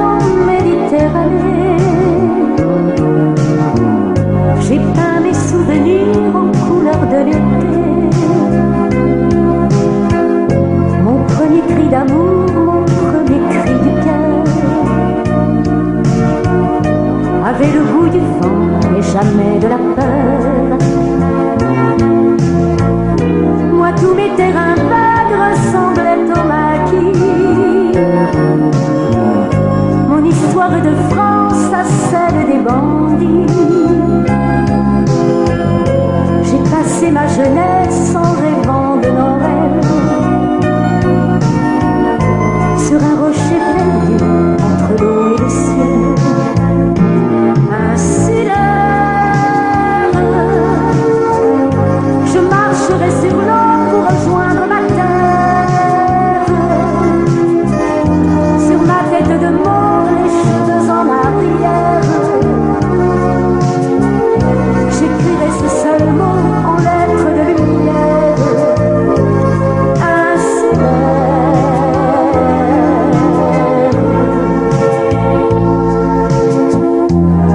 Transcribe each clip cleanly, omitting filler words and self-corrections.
en Méditerranée. J'ai peint mes souvenirs en couleur de l'été. Mon premier cri d'amour, mon premier cri du cœur avait le goût du vent et jamais de la peur. Moi, tous mes terrains vagues ressemblaient au maquis. Mon histoire de France à celle des bandits. J'ai passé ma jeunesse en rêvant de nos rêves, sur un rocher perdu entre l'eau et le ciel. Ainsi l'heure, je marcherai sur l'eau pour rejoindre ma terre. Sur ma tête de mort, les cheveux en arrière, j'écrirai ce seul mot en lettres de lumière. Ainsi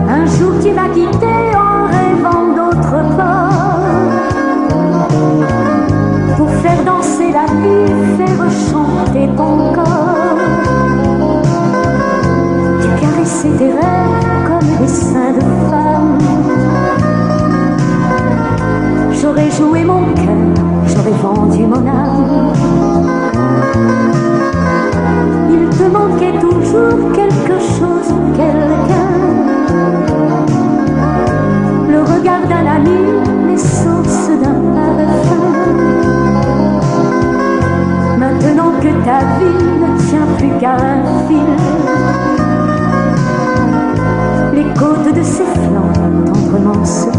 un jour tu m'as quitté en rêvant d'autre part, pour faire danser la vie, faire chanter ton corps. Tu caressais tes rêves comme des seins de femme. J'aurais joué mon cœur, j'aurais vendu mon âme. Il te manquait toujours quelque chose, quelqu'un. Le regard d'un ami, l'essence d'un parfum. Maintenant que ta vie ne tient plus qu'à un fil, les côtes de ses flancs tendrement se